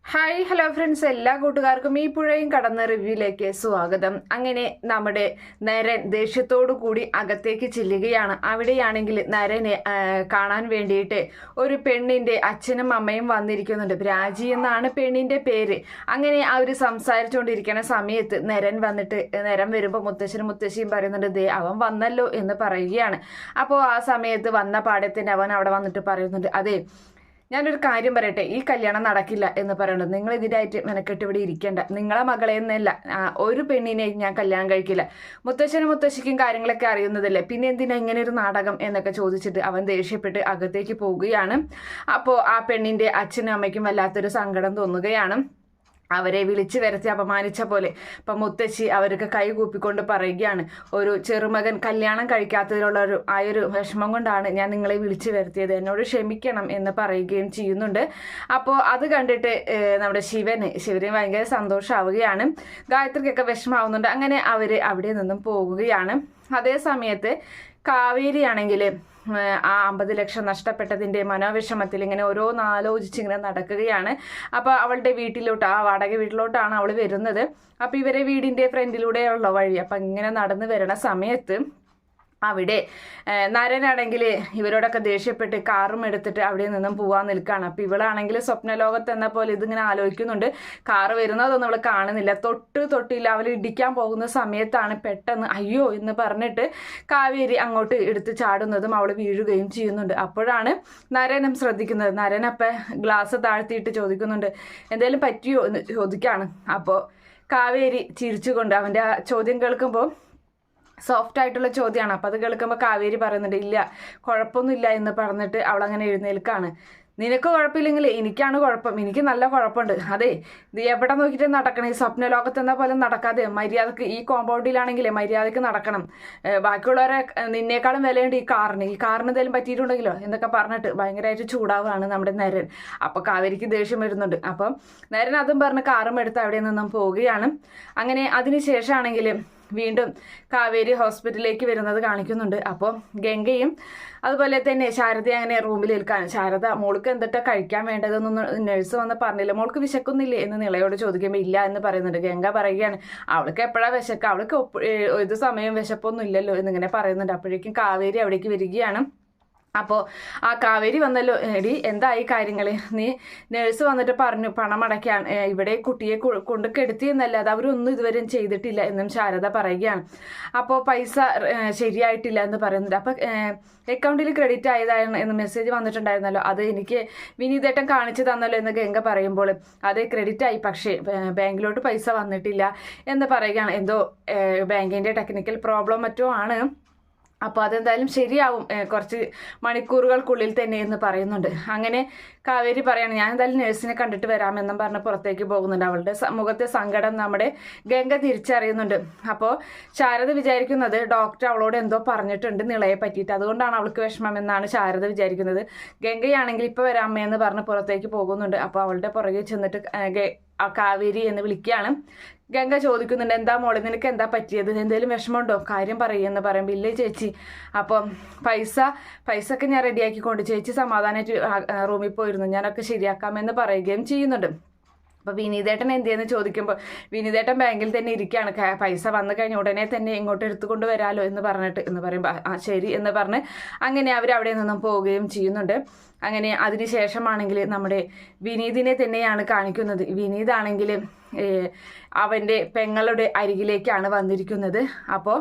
Hi hello friends, എല്ലാ കൂട്ടുകാർക്കും ഈ പുഴയും കടന്ന റിവ്യൂയിലേക്ക് സ്വാഗതം. അങ്ങനെ നമ്മുടെ നരൻ ദേഷ്യത്തോടു കൂടി അകത്തേക്ക് ചെല്ലുകയാണ്. അവിടെയാണെങ്കിൽ നരനെ കാണാൻ വേണ്ടിയിട്ട് ഒരു പെണ്ണിന്റെ അച്ഛനും അമ്മയും വന്നിരിക്കുന്നുണ്ട്. രാജി എന്നാണ് പെണ്ണിന്റെ പേര്. അങ്ങനെ അവർ സംസാരിച്ചുകൊണ്ടിരിക്കുന്ന സമയത്ത് നരൻ വരുമ്പോൾ മുത്തശ്ശനും മുത്തശ്ശിയും പറയുന്നുണ്ട്, ദേ അവൻ വന്നല്ലോ എന്ന് പറയുകയാണ്. അപ്പോൾ ആ സമയത്ത് വന്ന പാടത്തിന് അവൻ അവിടെ വന്നിട്ട് പറയുന്നുണ്ട്, അതെ ഞാനൊരു കാര്യം പറയട്ടെ, ഈ കല്യാണം നടക്കില്ല എന്ന് പറയുന്നത്. നിങ്ങൾ ഇതിനായിട്ട് മെനക്കെട്ട് ഇവിടെ ഇരിക്കേണ്ട. നിങ്ങളെ മകളെ എന്നല്ല ഒരു പെണ്ണിനെയും ഞാൻ കല്യാണം കഴിക്കില്ല. മുത്തശ്ശനും മുത്തശ്ശിക്കും കാര്യങ്ങളൊക്കെ അറിയുന്നതല്ലേ, പിന്നെ എന്തിനാ ഇങ്ങനെ ഒരു നാടകം എന്നൊക്കെ ചോദിച്ചിട്ട് അവൻ ദേഷ്യപ്പെട്ട് അകത്തേക്ക് പോവുകയാണ്. അപ്പോൾ ആ പെണ്ണിന്റെ അച്ഛനും അമ്മയ്ക്കും വല്ലാത്തൊരു സങ്കടം തോന്നുകയാണ്. അവരെ വിളിച്ചു വരുത്തി അപമാനിച്ച പോലെ. അപ്പം മുത്തശ്ശി അവർക്ക് കൈ കൂപ്പിക്കൊണ്ട് പറയുകയാണ്, ഒരു ചെറുമകൻ കല്യാണം കഴിക്കാത്തതിലുള്ള ഒരു വിഷമം കൊണ്ടാണ് ഞാൻ നിങ്ങളെ വിളിച്ചു വരുത്തിയത്, എന്നോട് ക്ഷമിക്കണം എന്ന് പറയുകയും ചെയ്യുന്നുണ്ട്. അപ്പോൾ അത് കണ്ടിട്ട് നമ്മുടെ ശിവന് ഭയങ്കര സന്തോഷമാവുകയാണ്. ഗായത്രിക്കൊക്കെ വിഷമാവുന്നുണ്ട്. അങ്ങനെ അവർ അവിടെ നിന്നും പോകുകയാണ്. അതേ സമയത്ത് കാവേരിയാണെങ്കിൽ ആ 50 ലക്ഷം നഷ്ടപ്പെട്ടതിൻ്റെ മനോവിഷമത്തിൽ ഇങ്ങനെ ഓരോന്നാലോചിച്ചിങ്ങനെ നടക്കുകയാണ്. അപ്പോൾ അവളുടെ വീട്ടിലോട്ട്, ആ വാടക വീട്ടിലോട്ടാണ് അവൾ വരുന്നത്. അപ്പോൾ ഇവരെ വീടിൻ്റെ ഫ്രണ്ടിലൂടെയുള്ള വഴി. അപ്പം ഇങ്ങനെ നടന്നു വരണ സമയത്ത് അവിടെ നരനാണെങ്കിൽ ഇവരോടൊക്കെ ദേഷ്യപ്പെട്ട് കാറും എടുത്തിട്ട് അവിടെ നിന്നും പോവാൻ നിൽക്കുകയാണ്. അപ്പം ഇവളാണെങ്കിൽ സ്വപ്നലോകത്ത് എന്ന പോലെ ഇതിങ്ങനെ ആലോചിക്കുന്നുണ്ട്. കാറ് വരുന്നതൊന്നും അവൾ കാണുന്നില്ല. തൊട്ടില്ല. അവൾ ഇടിക്കാൻ പോകുന്ന സമയത്താണ് പെട്ടെന്ന് അയ്യോ എന്ന് പറഞ്ഞിട്ട് കാവേരി അങ്ങോട്ട് എടുത്ത് ചാടുന്നതും അവൾ വീഴുകയും ചെയ്യുന്നുണ്ട്. അപ്പോഴാണ് നരനും ശ്രദ്ധിക്കുന്നത്. നരനപ്പം ഗ്ലാസ് താഴ്ത്തിയിട്ട് ചോദിക്കുന്നുണ്ട്, എന്തെങ്കിലും പറ്റിയോ എന്ന് ചോദിക്കുകയാണ്. അപ്പോൾ കാവേരി ചിരിച്ചുകൊണ്ട് അവൻ്റെ ആ ചോദ്യം കേൾക്കുമ്പോൾ സോഫ്റ്റ് ആയിട്ടുള്ള ചോദ്യമാണ്. അപ്പം അത് കേൾക്കുമ്പോൾ കാവേരി പറയുന്നുണ്ട്, ഇല്ല കുഴപ്പമൊന്നുമില്ല എന്ന് പറഞ്ഞിട്ട് അവളങ്ങനെ എഴുന്നേൽക്കാണ്. നിനക്ക് കുഴപ്പമില്ലെങ്കിൽ എനിക്കാണ് കുഴപ്പം, എനിക്ക് നല്ല കുഴപ്പമുണ്ട്. അതെ, ഇത് എവിടെ നോക്കിയിട്ട് നടക്കണം, ഈ സ്വപ്നലോകത്തെന്ന പോലെ നടക്കാതെ മര്യാദക്ക് ഈ കോമ്പൗണ്ടിലാണെങ്കിൽ മര്യാദക്ക് നടക്കണം. ബാക്കിയുള്ളവരെ നിന്നേക്കാളും വിലയുണ്ട് ഈ കാറിന് എന്തെങ്കിലും പറ്റിയിട്ടുണ്ടെങ്കിലോ എന്നൊക്കെ പറഞ്ഞിട്ട് ഭയങ്കരമായിട്ട് ചൂടാവുകയാണ് നമ്മുടെ നരൻ. അപ്പോൾ കാവേരിക്ക് ദേഷ്യം വരുന്നുണ്ട്. അപ്പം നരൻ അതും പറഞ്ഞ് കാറും എടുത്ത് അവിടെ നിന്നും പോവുകയാണ്. അങ്ങനെ അതിന് ശേഷമാണെങ്കിൽ വീണ്ടും കാവേരി ഹോസ്പിറ്റലിലേക്ക് വരുന്നത് കാണിക്കുന്നുണ്ട്. അപ്പോൾ ഗംഗയും അതുപോലെ തന്നെ ശാരദ അങ്ങനെ റൂമിൽ നിൽക്കാൻ, ശാരദ മോൾക്ക് എന്തിട്ടാ കഴിക്കാൻ വേണ്ടതെന്നൊന്നും നഴ്സ് വന്ന് പറഞ്ഞില്ല, മോൾക്ക് വിശക്കുന്നില്ലേ എന്ന് നിളയോട് ചോദിക്കുമ്പോൾ ഇല്ല എന്ന് പറയുന്നുണ്ട്. ഗംഗ പറയുകയാണ്, അവൾക്ക് എപ്പോഴാണ് വിശക്കുക, അവൾക്ക് ഇത് സമയം വിശപ്പൊന്നും ഇല്ലല്ലോ എന്നിങ്ങനെ പറയുന്നുണ്ട്. അപ്പോഴേക്കും കാവേരി അവിടേക്ക് വരികയാണ്. അപ്പോൾ ആ കാവേരി വന്നല്ലോ, എടി എന്തായി കാര്യങ്ങൾ, നീ നേഴ്സ് വന്നിട്ട് പറഞ്ഞു പണം അടയ്ക്കാൻ, ഇവിടെ കുട്ടിയെ കൊണ്ട് കെടുത്തിയെന്നല്ലാതെ അവരൊന്നും ഇതുവരെ ചെയ്തിട്ടില്ല എന്നും ശാരദ പറയുകയാണ്. അപ്പോൾ പൈസ ശരിയായിട്ടില്ല എന്ന് പറയുന്നുണ്ട്. അപ്പോൾ അക്കൗണ്ടിൽ ക്രെഡിറ്റ് ആയതാണ് എന്ന് മെസ്സേജ് വന്നിട്ടുണ്ടായിരുന്നല്ലോ, അത് എനിക്ക് വിനീതേട്ടൻ കാണിച്ചു തന്നല്ലോ എന്ന് ഗംഗ പറയുമ്പോൾ അത് ക്രെഡിറ്റ് ആയി, പക്ഷേ ബാങ്കിലോട്ട് പൈസ വന്നിട്ടില്ല എന്ന് പറയുകയാണ്. എന്തോ ബാങ്കിൻ്റെ ടെക്നിക്കൽ പ്രോബ്ലം മറ്റോ ആണ്, അപ്പോൾ അതെന്തായാലും ശരിയാവും കുറച്ച് മണിക്കൂറുകൾക്കുള്ളിൽ തന്നെ എന്ന് പറയുന്നുണ്ട്. അങ്ങനെ കാവേരി പറയാണ്, ഞാൻ എന്തായാലും നഴ്സിനെ കണ്ടിട്ട് വരാമെന്നും പറഞ്ഞ് പുറത്തേക്ക് പോകുന്നുണ്ട്. അവളുടെ മുഖത്തെ സങ്കടം നമ്മുടെ ഗംഗ തിരിച്ചറിയുന്നുണ്ട്. അപ്പോൾ ശാരദ വിചാരിക്കുന്നത് ഡോക്ടർ അവളോട് എന്തോ പറഞ്ഞിട്ടുണ്ട് നിളയെ പറ്റിയിട്ട്, അതുകൊണ്ടാണ് അവൾക്ക് വിഷമം എന്നാണ് ശാരദ വിചാരിക്കുന്നത്. ഗംഗയാണെങ്കിൽ ഇപ്പോൾ വരാമേന്ന് പറഞ്ഞ് പുറത്തേക്ക് പോകുന്നുണ്ട്. അപ്പോൾ അവളുടെ പുറകെ ചെന്നിട്ട് കാവേരി എന്ന് വിളിക്കുകയാണ്. ഗംഗ ചോദിക്കുന്നുണ്ട്, എന്താ മോളെ നിനക്ക് എന്താ പറ്റിയത്, എന്തെങ്കിലും വിഷമമുണ്ടോ, കാര്യം പറയുമെന്ന് പറയുമ്പോൾ ഇല്ലേ ചേച്ചി, അപ്പം പൈസ ഒക്കെ ഞാൻ റെഡിയാക്കിക്കൊണ്ട് ചേച്ചി സമാധാനമായിട്ട് റൂമിൽ പോയിരുന്നു, ഞാനൊക്കെ ശരിയാക്കാമെന്ന് പറയുകയും ചെയ്യുന്നുണ്ട്. അപ്പോൾ വിനീതേട്ടൻ എന്തെന്ന് ചോദിക്കുമ്പോൾ വിനീതേട്ടൻ ബാങ്കിൽ തന്നെ ഇരിക്കുകയാണ്, പൈസ വന്നു കഴിഞ്ഞ ഉടനെ തന്നെ ഇങ്ങോട്ട് എടുത്തുകൊണ്ട് വരാമല്ലോ എന്ന് പറയുമ്പോൾ ആ ശരി എന്ന് പറഞ്ഞ് അങ്ങനെ അവിടെ നിന്നും പോവുകയും ചെയ്യുന്നുണ്ട്. അങ്ങനെ അതിനുശേഷമാണെങ്കിൽ നമ്മുടെ വിനീതിനെ തന്നെയാണ് കാണിക്കുന്നത്. വിനീതാണെങ്കിൽ അവൻ്റെ പെങ്ങളുടെ അരികിലേക്കാണ് വന്നിരിക്കുന്നത്. അപ്പോൾ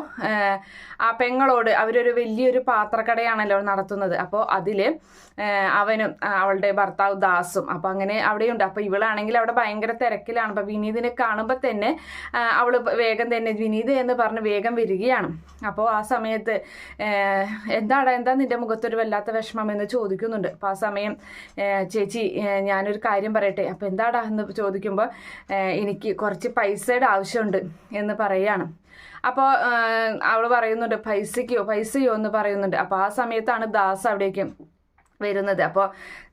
ആ പെങ്ങളോട് അവരൊരു വലിയൊരു പാത്രക്കടയാണല്ലോ നടത്തുന്നത്. അപ്പോൾ അതിൽ അവനും അവളുടെ ഭർത്താവ് ദാസും അപ്പോൾ അങ്ങനെ അവിടെയുണ്ട്. അപ്പോൾ ഇവളാണെങ്കിൽ അവിടെ ഭയങ്കര തിരക്കിലാണ്. അപ്പോൾ വിനീതിനെ കാണുമ്പോൾ തന്നെ അവൾ വേഗം തന്നെ വിനീത് എന്ന് പറഞ്ഞ് വേഗം വരികയാണ്. അപ്പോൾ ആ സമയത്ത് എന്താ നിൻ്റെ മുഖത്തൊരു വല്ലാത്ത വിഷമം എന്ന് ചോദിക്കുന്നുണ്ട്. അപ്പോൾ ആ സമയം ചേച്ചി ഞാനൊരു കാര്യം പറയട്ടെ, അപ്പോൾ എന്താടാ എന്ന് ചോദിക്കുമ്പോൾ എനിക്ക് കുറച്ച് പൈസയുടെ ആവശ്യമുണ്ട് എന്ന് പറയുകയാണ്. അപ്പോൾ അവൾ പറയുന്നുണ്ട് പൈസയോ എന്ന് പറയുന്നുണ്ട്. അപ്പോൾ ആ സമയത്താണ് ദാസ് അവിടേക്ക് വരുന്നത്. അപ്പോൾ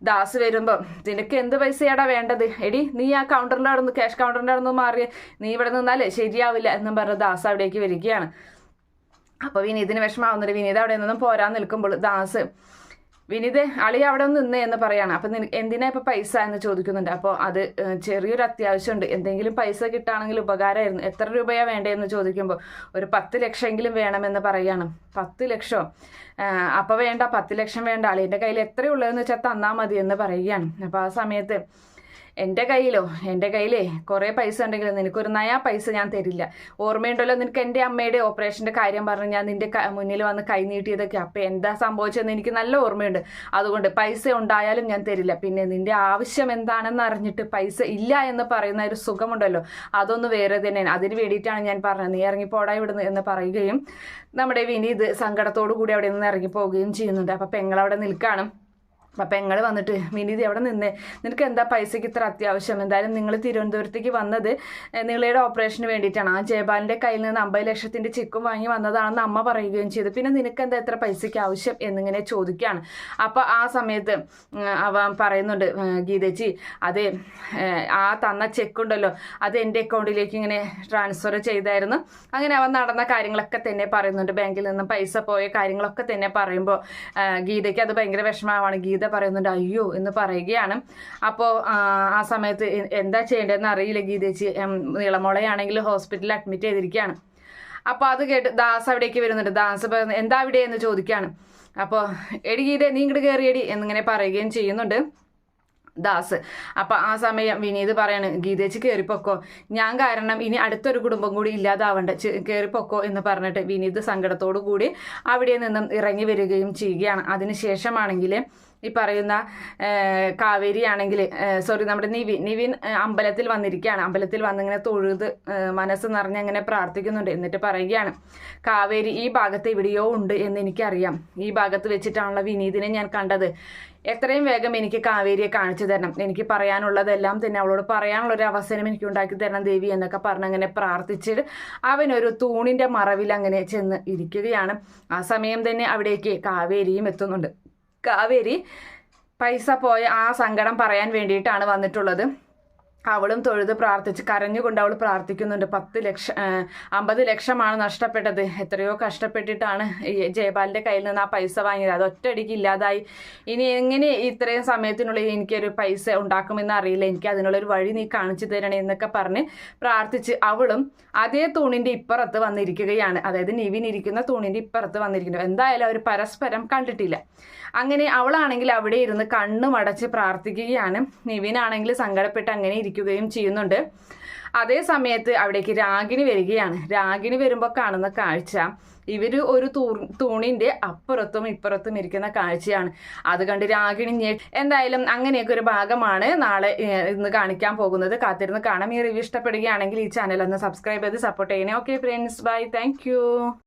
ദാസ് വരുമ്പോൾ നിനക്ക് എന്ത് പൈസയാടാ വേണ്ടത്, എടി നീ ആ കൗണ്ടറിൻ്റെ അവിടെ നിന്ന് ക്യാഷ് കൗണ്ടറിൻ്റെ അവിടെ നിന്ന് മാറി നീ ഇവിടെ നിന്നാലേ ശരിയാവില്ല എന്നും പറഞ്ഞ് ദാസ് അവിടേക്ക് വരികയാണ്. അപ്പോൾ വിനീതിന് വിഷമാവുന്നുണ്ട്. വിനീത് അവിടെ നിന്നും പോരാൻ നിൽക്കുമ്പോൾ ദാസ് വിനീത് അളി അവിടെ ഒന്ന് നിന്നേ എന്ന് പറയാണ്. അപ്പം എന്തിനാ ഇപ്പം പൈസ എന്ന് ചോദിക്കുന്നുണ്ട്. അപ്പോൾ അത് ചെറിയൊരു അത്യാവശ്യമുണ്ട്, എന്തെങ്കിലും പൈസ കിട്ടുകയാണെങ്കിൽ ഉപകാരമായിരുന്നു. എത്ര രൂപയാണ് വേണ്ടതെന്ന് ചോദിക്കുമ്പോൾ ഒരു 10 ലക്ഷമെങ്കിലും വേണമെന്ന് പറയാണ്. 10 ലക്ഷമോ? അപ്പോൾ വേണ്ട, 10 ലക്ഷം വേണ്ട, അളിയുടെ കയ്യിൽ എത്രയുള്ളതെന്ന് വെച്ചാൽ തന്നാൽ മതി എന്ന് പറയുകയാണ്. അപ്പോൾ ആ സമയത്ത് എൻ്റെ കയ്യിലേ കുറേ പൈസ ഉണ്ടെങ്കിൽ നിനക്കൊരു നയാ പൈസ ഞാൻ തരില്ല. ഓർമ്മയുണ്ടല്ലോ നിനക്ക് എൻ്റെ അമ്മയുടെ ഓപ്പറേഷൻ്റെ കാര്യം പറഞ്ഞ് ഞാൻ നിൻ്റെ മുന്നിൽ വന്ന് കൈ നീട്ടിയതൊക്കെ. അപ്പോൾ എന്താ സംഭവിച്ചതെന്ന് എനിക്ക് നല്ല ഓർമ്മയുണ്ട്. അതുകൊണ്ട് പൈസ ഉണ്ടായാലും ഞാൻ തരില്ല. പിന്നെ നിൻ്റെ ആവശ്യം എന്താണെന്ന് അറിഞ്ഞിട്ട് പൈസ ഇല്ല എന്ന് പറയുന്ന ഒരു സുഖമുണ്ടല്ലോ, അതൊന്ന് വേറെ തന്നെയാണ്. അതിന് വേണ്ടിയിട്ടാണ് ഞാൻ പറഞ്ഞത്, നീ ഇറങ്ങിപ്പോടാ ഇവിടുന്ന് എന്ന് പറയുകയും നമ്മുടെ വിനീത് സങ്കടത്തോടു കൂടി അവിടെ നിന്ന് ഇറങ്ങിപ്പോവുകയും ചെയ്യുന്നുണ്ട്. അപ്പോൾ പെങ്ങളവിടെ നിൽക്കുകയാണ്. അപ്പം പെങ്ങൾ വന്നിട്ട് വിനീത് എവിടെ നിന്ന്, നിനക്ക് എന്താ പൈസയ്ക്ക് ഇത്ര അത്യാവശ്യം? എന്തായാലും നിങ്ങൾ തിരുവനന്തപുരത്തേക്ക് വന്നത് നിങ്ങളുടെ ഓപ്പറേഷന് വേണ്ടിയിട്ടാണ്. ആ ജയപാലിൻ്റെ കയ്യിൽ നിന്ന് 50 ലക്ഷത്തിൻ്റെ ചെക്കും വാങ്ങി വന്നതാണെന്ന് അമ്മ പറയുകയും ചെയ്തു. പിന്നെ നിനക്ക് എന്താ എത്ര പൈസയ്ക്ക് ആവശ്യം എന്നിങ്ങനെ ചോദിക്കുകയാണ്. അപ്പോൾ ആ സമയത്ത് അവൻ പറയുന്നുണ്ട്, ഗീതേച്ചി അതെ ആ തന്ന ചെക്കുണ്ടല്ലോ അത് എൻ്റെ അക്കൗണ്ടിലേക്ക് ഇങ്ങനെ ട്രാൻസ്ഫർ ചെയ്തായിരുന്നു. അങ്ങനെ അവൻ നടന്ന കാര്യങ്ങളൊക്കെ തന്നെ പറയുന്നുണ്ട്. ബാങ്കിൽ നിന്നും പൈസ പോയ കാര്യങ്ങളൊക്കെ തന്നെ പറയുമ്പോൾ ഗീതയ്ക്ക് അത് ഭയങ്കര വിഷമമാണ്. ഗീത പറയുന്നുണ്ട് അയ്യോ എന്ന് പറയുകയാണ്. അപ്പോൾ ആ സമയത്ത് എന്താ ചെയ്യേണ്ടതെന്ന് അറിയില്ല ഗീതേച്ചി. നീളമോളയാണെങ്കിൽ ഹോസ്പിറ്റലിൽ അഡ്മിറ്റ് ചെയ്തിരിക്കുകയാണ്. അപ്പോൾ അത് കേട്ട് ദാസ് അവിടേക്ക് വരുന്നുണ്ട്. ദാസ് എന്താ അവിടെ എന്ന് ചോദിക്കുകയാണ്. അപ്പോൾ എടി ഗീത നീ ഇങ്ങോട്ട് കയറിയടി എന്നിങ്ങനെ പറയുകയും ചെയ്യുന്നുണ്ട് ദാസ്. അപ്പം ആ സമയം വിനീത് പറയാണ്, ഗീതേച്ചി കയറിപ്പൊക്കോ, ഞാൻ കാരണം ഇനി അടുത്തൊരു കുടുംബം കൂടി ഇല്ലാതാവണ്ട, കയറിപ്പൊക്കോ എന്ന് പറഞ്ഞിട്ട് വിനീത് സങ്കടത്തോടു കൂടി അവിടെ നിന്നും ഇറങ്ങി വരികയും ചെയ്യുകയാണ്. അതിനുശേഷമാണെങ്കിൽ ഈ പറയുന്ന കാവേരി ആണെങ്കിൽ നമ്മുടെ നിവിൻ അമ്പലത്തിൽ വന്നിരിക്കുകയാണ്. അമ്പലത്തിൽ വന്നിങ്ങനെ തൊഴുത് മനസ്സ് നിറഞ്ഞങ്ങനെ പ്രാർത്ഥിക്കുന്നുണ്ട്. എന്നിട്ട് പറയുകയാണ്, കാവേരി ഈ ഭാഗത്ത് എവിടെയോ ഉണ്ട് എന്ന് എനിക്കറിയാം. ഈ ഭാഗത്ത് വെച്ചിട്ടാണല്ലോ വിനീതിനെ ഞാൻ കണ്ടത്. എത്രയും വേഗം എനിക്ക് കാവേരിയെ കാണിച്ചു തരണം. എനിക്ക് പറയാനുള്ളതെല്ലാം തന്നെ അവളോട് പറയാനുള്ളൊരു അവസരം എനിക്ക് ഉണ്ടാക്കി തരണം ദേവി എന്നൊക്കെ പറഞ്ഞ് അങ്ങനെ പ്രാർത്ഥിച്ചിട്ട് അവനൊരു തൂണിൻ്റെ മറവിൽ അങ്ങനെ ചെന്ന് ഇരിക്കുകയാണ്. ആ സമയം തന്നെ അവിടേക്ക് കാവേരിയും എത്തുന്നുണ്ട്. കാവേരി പൈസ പോയ ആ സങ്കടം പറയാൻ വേണ്ടിയിട്ടാണ് വന്നിട്ടുള്ളത്. അവളും തൊഴുത് പ്രാർത്ഥിച്ച് കരഞ്ഞുകൊണ്ട് അവൾ പ്രാർത്ഥിക്കുന്നുണ്ട്. 50 ലക്ഷമാണ് നഷ്ടപ്പെട്ടത്. എത്രയോ കഷ്ടപ്പെട്ടിട്ടാണ് ജയപാലിൻ്റെ കയ്യിൽ നിന്ന് ആ പൈസ വാങ്ങിയത്. അത് ഒറ്റയടിക്ക് ഇല്ലാതായി. ഇനി എങ്ങനെ ഇത്രയും സമയത്തിനുള്ളിൽ എനിക്കൊരു പൈസ ഉണ്ടാക്കുമെന്ന് അറിയില്ല. എനിക്ക് അതിനുള്ളൊരു വഴി നീ കാണിച്ചു തരണേ എന്നൊക്കെ പറഞ്ഞ് പ്രാർത്ഥിച്ച് അവളും അതേ തൂണിൻ്റെ ഇപ്പുറത്ത് വന്നിരിക്കുകയാണ്. അതായത് നിവിൻ ഇരിക്കുന്ന തൂണിൻ്റെ ഇപ്പുറത്ത് വന്നിരിക്കുന്നു. എന്തായാലും അവർ പരസ്പരം കണ്ടിട്ടില്ല. അങ്ങനെ അവളാണെങ്കിൽ അവിടെ ഇരുന്ന് കണ്ണുമടച്ച് പ്രാർത്ഥിക്കുകയാണ്. നിവിനാണെങ്കിൽ സങ്കടപ്പെട്ട് അങ്ങനെ ഇരിക്കുകയും ചെയ്യുന്നുണ്ട്. അതേ സമയത്ത് അവിടേക്ക് രാഗിണി വരികയാണ്. രാഗിണി വരുമ്പോൾ കാണുന്ന കാഴ്ച ഇവർ ഒരു തൂണിൻ്റെ അപ്പുറത്തും ഇപ്പുറത്തും ഇരിക്കുന്ന കാഴ്ചയാണ്. അത് കണ്ട് രാഗിണി എന്തായാലും അങ്ങനെയൊക്കെ ഒരു ഭാഗമാണ് നാളെ ഇന്ന് കാണിക്കാൻ പോകുന്നത്. കാത്തിരുന്ന് കാണാം. ഈ റിവ്യൂ ഇഷ്ടപ്പെടുകയാണെങ്കിൽ ഈ ചാനൽ ഒന്ന് സബ്സ്ക്രൈബ് ചെയ്ത് സപ്പോർട്ട് ചെയ്യണേ. Okay friends, by, thank